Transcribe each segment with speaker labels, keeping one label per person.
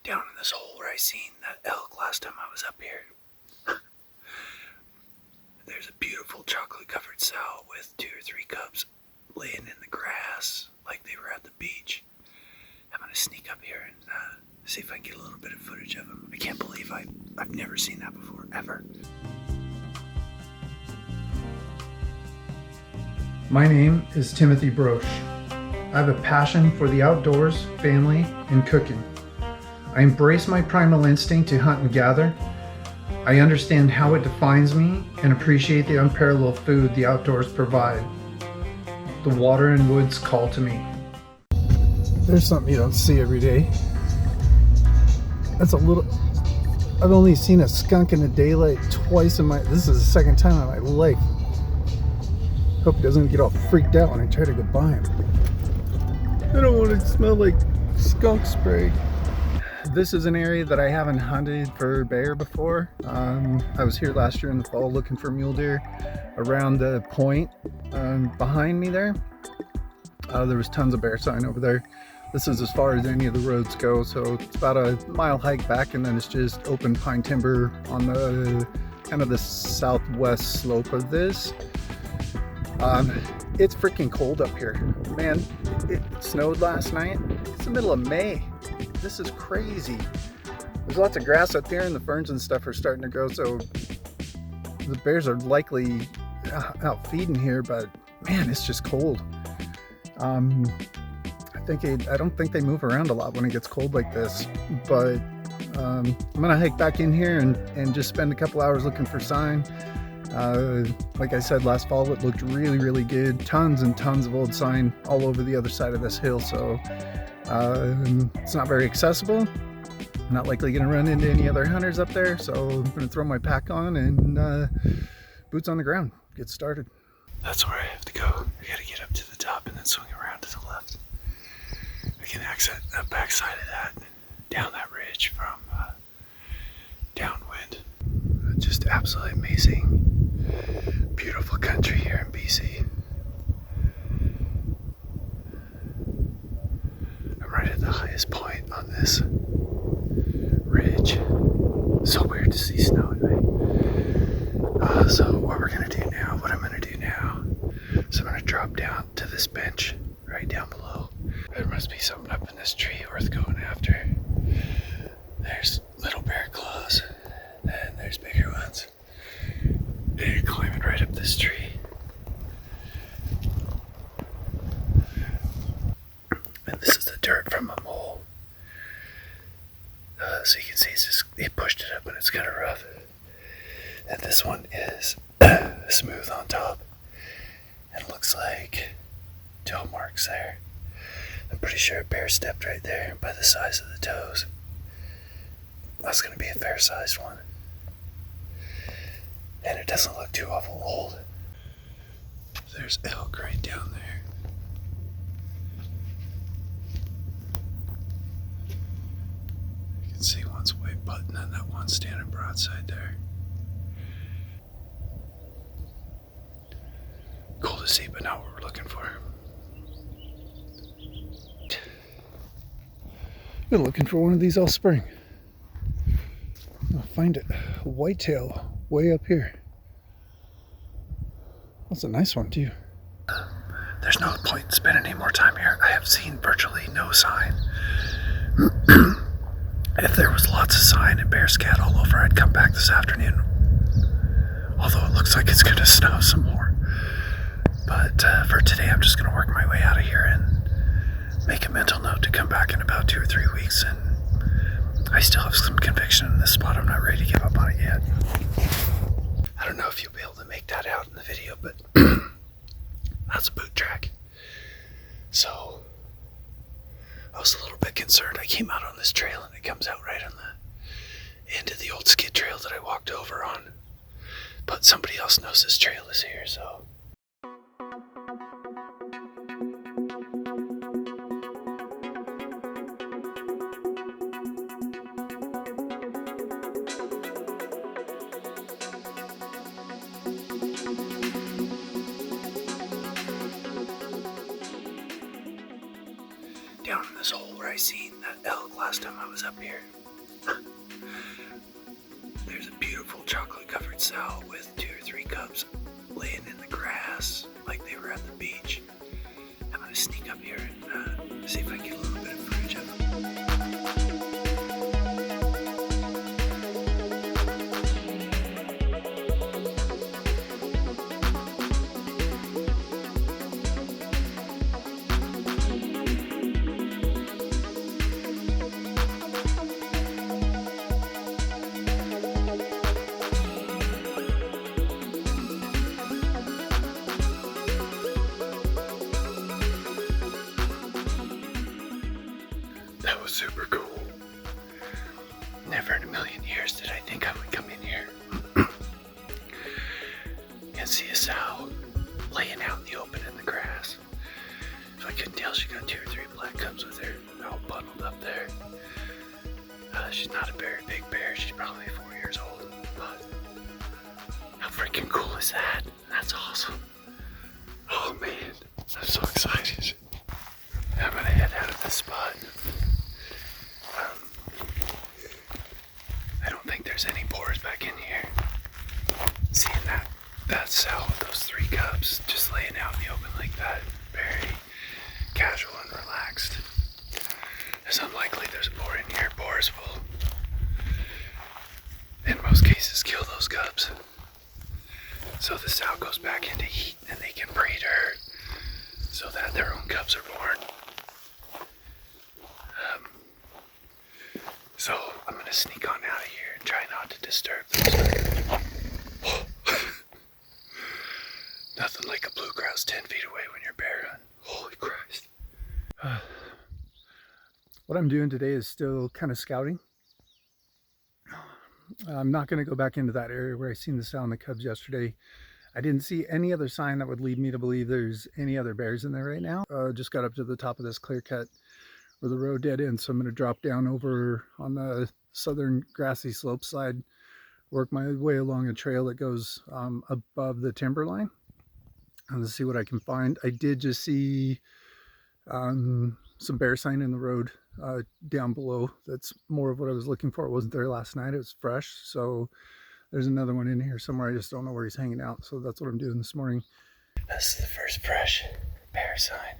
Speaker 1: down in this hole where I seen that elk last time I was up here. There's a beautiful chocolate covered sow with 2 or 3 cubs laying in the grass like they were at the beach. I'm gonna sneak up here and see if I can get a little bit of footage of them. I can't believe I've never seen that before, ever.
Speaker 2: My name is Timothy Broche. I have a passion for the outdoors, family, and cooking. I embrace my primal instinct to hunt and gather. I understand how it defines me and appreciate the unparalleled food the outdoors provide. The water and woods call to me. There's something you don't see every day. I've only seen a skunk in the daylight twice this is the second time in my life. Hope he doesn't get all freaked out when I try to go by him. I don't want it to smell like skunk spray. This is an area that I haven't hunted for bear before. I was here last year in the fall looking for mule deer around the point behind me there. There was tons of bear sign over there. This is as far as any of the roads go, so it's about a mile hike back, and then it's just open pine timber on the kind of the southwest slope of this. It's freaking cold up here. Man, it snowed last night. It's the middle of May. This is crazy. There's lots of grass up there and the ferns and stuff are starting to grow, so the bears are likely out feeding here, but man, it's just cold. I don't think they move around a lot when it gets cold like this, but I'm gonna hike back in here and just spend a couple hours looking for sign. Like I said last fall, it looked really, really good. Tons and tons of old sign all over the other side of this hill, so it's not very accessible. I'm not likely gonna run into any other hunters up there, so I'm gonna throw my pack on and boots on the ground, get started.
Speaker 1: That's where I have to go. I gotta get up to the top and then swing around to the left. I can exit the backside of that, down that ridge from downwind. Just absolutely amazing, beautiful country here in BC. I'm right at the highest point on this ridge. So weird to see snow at night. So what I'm gonna do now is I'm gonna drop down to this bench right down below. There must be something up in this tree worth going after. There's little bear claws, and there's bigger ones. And you're climbing right up this tree. And this is the dirt from a mole. So you can see it pushed it up and it's kind of rough. And this one is smooth on top. And looks like toe marks there. I'm pretty sure a bear stepped right there by the size of the toes. That's going to be a fair sized one. And it doesn't look too awful old. There's elk right down there. You can see one's white button and that one standing broadside there. Cool to see, but not what we're looking for.
Speaker 2: Been looking for one of these all spring. I'll find it. A whitetail way up here. That's a nice one too.
Speaker 1: There's no point in spending any more time here. I have seen virtually no sign. If there was lots of sign and bear scat all over, I'd come back this afternoon. Although it looks like it's going to snow some more. But for today, I'm just going to work my way out of here and make a mental note to come back in about 2 or 3 weeks. And I still have some conviction in this spot. I'm not ready to give up on it yet. I don't know if you'll be able to make that out in the video, but that's a boot track. So I was a little bit concerned. I came out on this trail and it comes out right on the end of the old skid trail that I walked over on. But somebody else knows this trail is here, so. Down in this hole where I seen that elk last time I was up here. There's a beautiful chocolate covered sow with 2 or 3 cubs laying in the grass like they were at the beach. I'm gonna sneak up here and see if I can get a little bit of footage of them. That was super cool. Never in a million years did I think I would come in here and see a sow laying out in the open in the grass. If I couldn't tell, she got 2 or 3 black cubs with her, all bundled up there. She's not a very big bear. She's probably 4 years old. But how freaking cool is that? That's awesome. Oh man, I'm so excited. I'm gonna head out of this spot. I don't think there's any boars back in here. Seeing that sow with those 3 cubs just laying out in the open like that, very casual and relaxed. It's unlikely there's a boar in here. Boars will, in most cases, kill those cubs. So the sow goes back into heat and they can breed her so that their own cubs are born. So I'm gonna sneak on out of here and try not to disturb them. Nothing like a blue grouse 10 feet away when you're bear hunting. Holy Christ.
Speaker 2: What I'm doing today is still kind of scouting. I'm not going to go back into that area where I seen the sow and the cubs yesterday. I didn't see any other sign that would lead me to believe there's any other bears in there right now. Just got up to the top of this clear cut where the road dead ends, so I'm going to drop down over on the southern grassy slope side, work my way along a trail that goes above the timberline, and see what I can find. I did just see some bear sign in the road down below. That's more of what I was looking for. It wasn't there last night. It was fresh, so there's another one in here somewhere. I just don't know where he's hanging out, so that's what I'm doing this morning.
Speaker 1: This is the first fresh bear sign.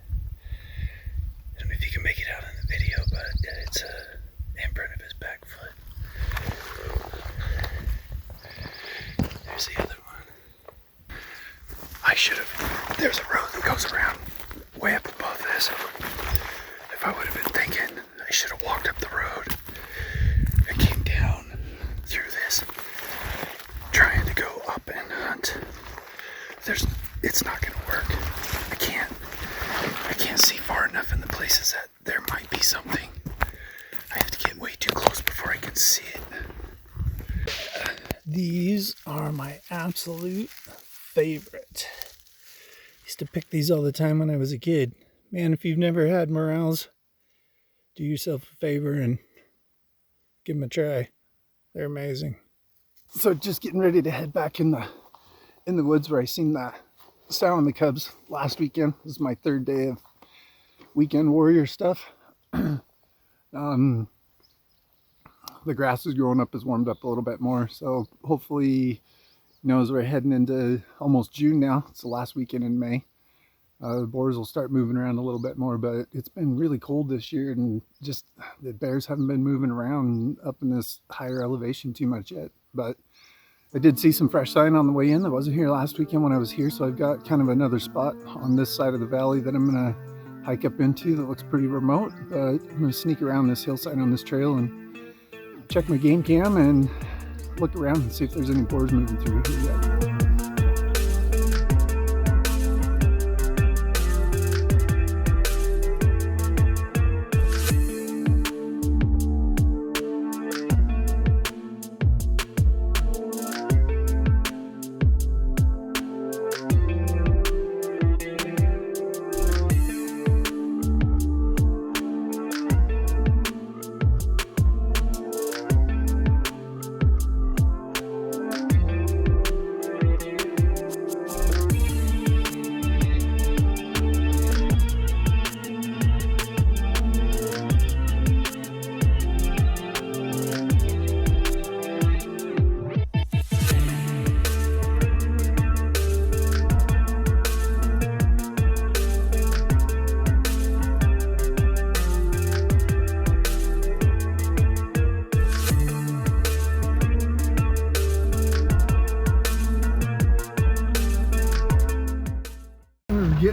Speaker 1: I don't know if you can make it out in the video, but it's an imprint of his back foot. There's the other one. There's a road that goes around way up above this. If I would have been thinking, I should have walked up the road and came down through this, trying to go up and hunt. It's not going to work. I can't see far enough in the places that there might be something. I have to get way too close before I can see it.
Speaker 2: These are my absolute favorite. Used to pick these all the time when I was a kid. Man, if you've never had morels, do yourself a favor and give them a try. They're amazing. So just getting ready to head back in the woods where I seen the sow and the cubs last weekend. This is my 3rd day of weekend warrior stuff. The grass is growing up, has warmed up a little bit more, so hopefully, as we're heading into almost June now, it's the last weekend in May, the boars will start moving around a little bit more. But it's been really cold this year, and just the bears haven't been moving around up in this higher elevation too much yet. But I did see some fresh sign on the way in. I wasn't here last weekend when I was here, so I've got kind of another spot on this side of the valley that I'm gonna hike up into that looks pretty remote. But I'm gonna sneak around this hillside on this trail and check my game cam and look around and see if there's any boars moving through here yet.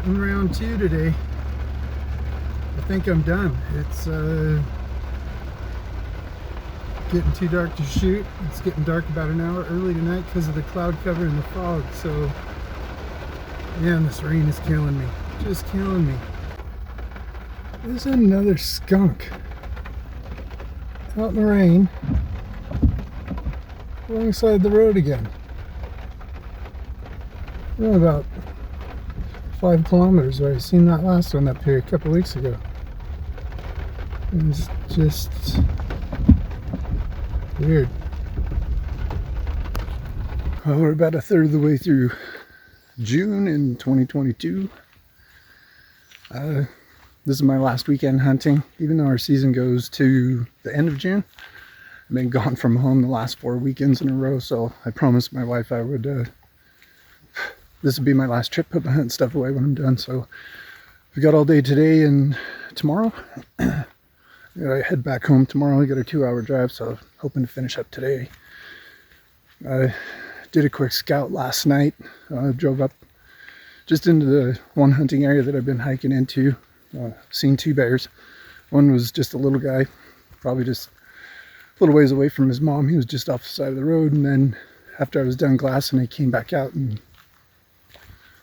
Speaker 2: getting round 2 today. I think I'm done. It's getting too dark to shoot. It's getting dark about an hour early tonight because of the cloud cover and the fog. So, man, this rain is killing me. Just killing me. There's another skunk out in the rain alongside the road again. We're about 5 kilometers away. I seen that last one up here a couple weeks ago. It's just weird. Well, we're about a third of the way through June in 2022. This is my last weekend hunting, even though our season goes to the end of June. I've been gone from home the last 4 weekends in a row, so I promised my wife I would, this would be my last trip, put my hunting stuff away when I'm done. So we got all day today and tomorrow. I head back home tomorrow. I got a 2-hour drive, so hoping to finish up today. I did a quick scout last night. Drove up just into the one hunting area that I've been hiking into. Seen 2 bears. One was just a little guy, probably just a little ways away from his mom. He was just off the side of the road, and then after I was done glassing, I came back out and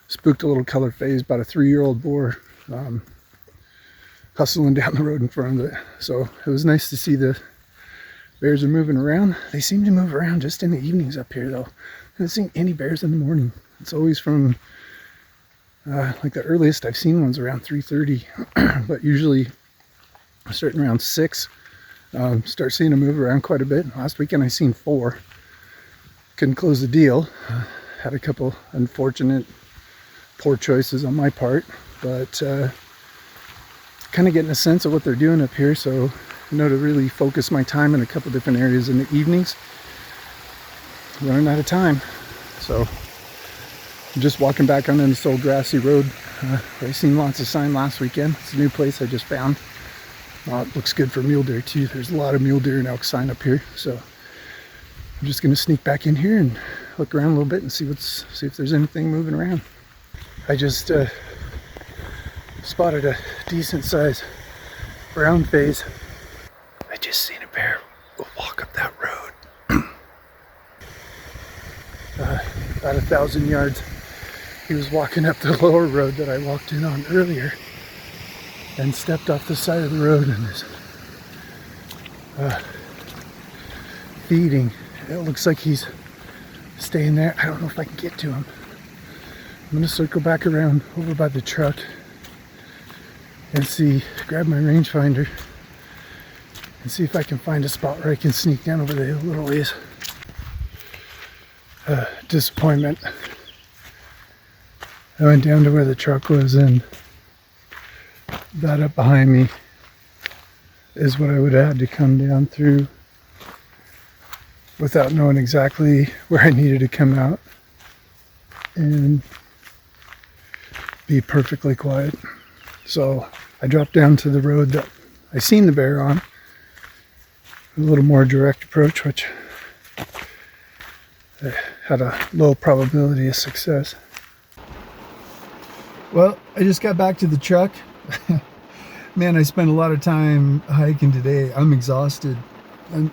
Speaker 2: spooked a little color phase, about a 3-year-old boar, hustling down the road in front of it. So it was nice to see the bears are moving around. They seem to move around just in the evenings up here, though. I haven't seen any bears in the morning. It's always from like the earliest I've seen ones around 3:30, but usually starting around 6, start seeing them move around quite a bit. Last weekend I seen 4. Couldn't close the deal. Had a couple unfortunate poor choices on my part, but kind of getting a sense of what they're doing up here, so I know to really focus my time in a couple different areas in the evenings. Running out of time, so I'm just walking back on this old grassy road. I seen lots of sign last weekend. It's a new place I just found. It looks good for mule deer too. There's a lot of mule deer and elk sign up here, so I'm just going to sneak back in here and look around a little bit and see if there's anything moving around. I just spotted a decent size brown phase. I just seen a bear walk up that road. About 1,000 yards. He was walking up the lower road that I walked in on earlier and stepped off the side of the road and is feeding. It looks like he's staying there. I don't know if I can get to him. I'm going to circle back around over by the truck and grab my rangefinder and see if I can find a spot where I can sneak down over the hill a little ways. Disappointment. I went down to where the truck was, and that up behind me is what I would have had to come down through without knowing exactly where I needed to come out and be perfectly quiet. So I dropped down to the road that I seen the bear on, a little more direct approach, which had a low probability of success. Well, I just got back to the truck. Man, I spent a lot of time hiking today. I'm exhausted.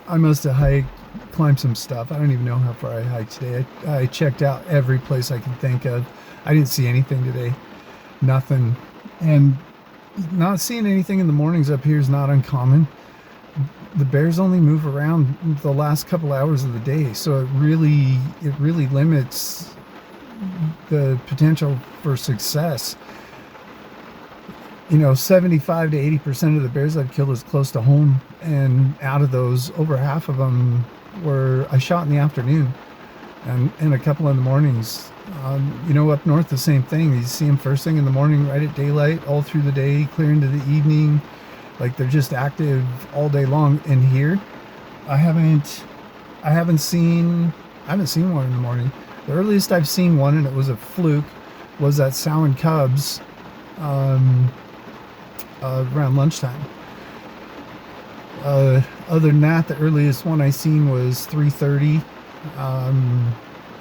Speaker 2: I must have climbed some stuff. I don't even know how far I hiked today. I checked out every place I could think of. I didn't see anything today. Nothing. And not seeing anything in the mornings up here is not uncommon. The bears only move around the last couple hours of the day, so it really limits the potential for success. 75 to 80% of the bears I've killed is close to home, and out of those, over half of them I shot in the afternoon, and a couple in the mornings. Up north the same thing. You see them first thing in the morning, right at daylight, all through the day, clear into the evening. Like, they're just active all day long. And here, I haven't seen one in the morning. The earliest I've seen one, and it was a fluke, was at sow and cubs around lunchtime. Other than that, the earliest one I seen was 3:30.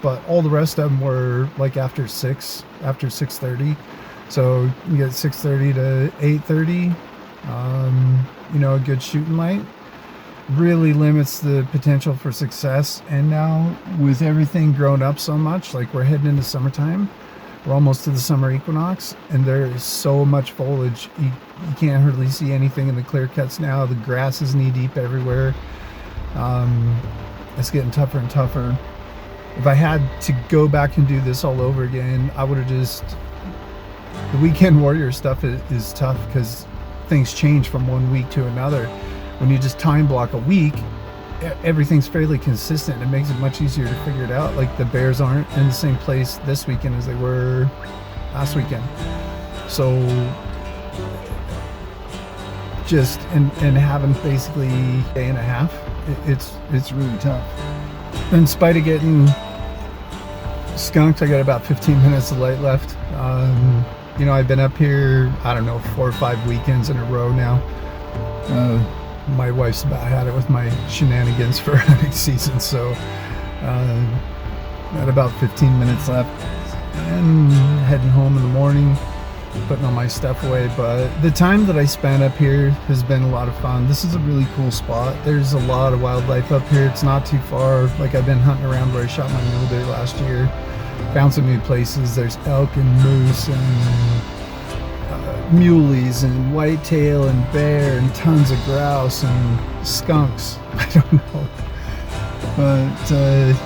Speaker 2: But all the rest of them were like after 6:30. So you get 6:30 to 8:30. You know, a good shooting light really limits the potential for success. And now with everything grown up so much, like we're heading into summertime, we're almost to the summer equinox, and there is so much foliage. You can't hardly see anything in the clear cuts now. The grass is knee deep everywhere. It's getting tougher and tougher. If I had to go back and do this all over again, I would have just... The weekend warrior stuff is tough because things change from one week to another. When you just time block a week, everything's fairly consistent. It makes it much easier to figure it out. Like the bears aren't in the same place this weekend as they were last weekend. So just and having basically a day and a half, it's really tough. In spite of getting skunked, I got about 15 minutes of light left. You know, I've been up here, I don't know, 4 or 5 weekends in a row now. My wife's about had it with my shenanigans for hunting season, so got about 15 minutes left and heading home in the morning, putting all my stuff away. But the time that I spent up here has been a lot of fun. This is a really cool spot. There's a lot of wildlife up here. It's not too far. Like, I've been hunting around where I shot my mule deer last year, found some new places. There's elk and moose and muleys and whitetail and bear and tons of grouse and skunks. I don't know, but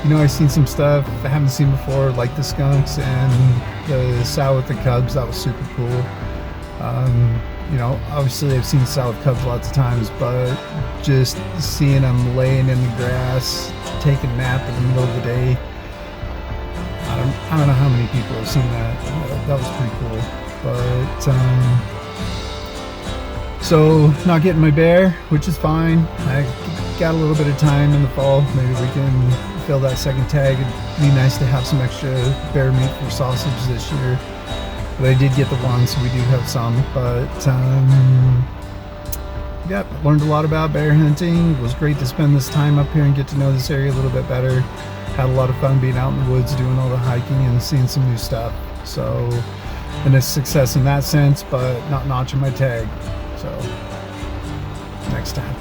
Speaker 2: you know, I've seen some stuff I haven't seen before, like the skunks and the sow with the cubs. That was super cool. You know, obviously I've seen sow with cubs lots of times, but just seeing them laying in the grass, taking a nap in the middle of the day, I don't know how many people have seen that. That was pretty cool. But so not getting my bear, which is fine. I got a little bit of time in the fall. Maybe we can fill that second tag. It'd be nice to have some extra bear meat for sausage this year. But I did get the one, so we do have some. But yeah, learned a lot about bear hunting. It was great to spend this time up here and get to know this area a little bit better. Had a lot of fun being out in the woods, doing all the hiking and seeing some new stuff. So, and a success in that sense, but not notching my tag. So, next time.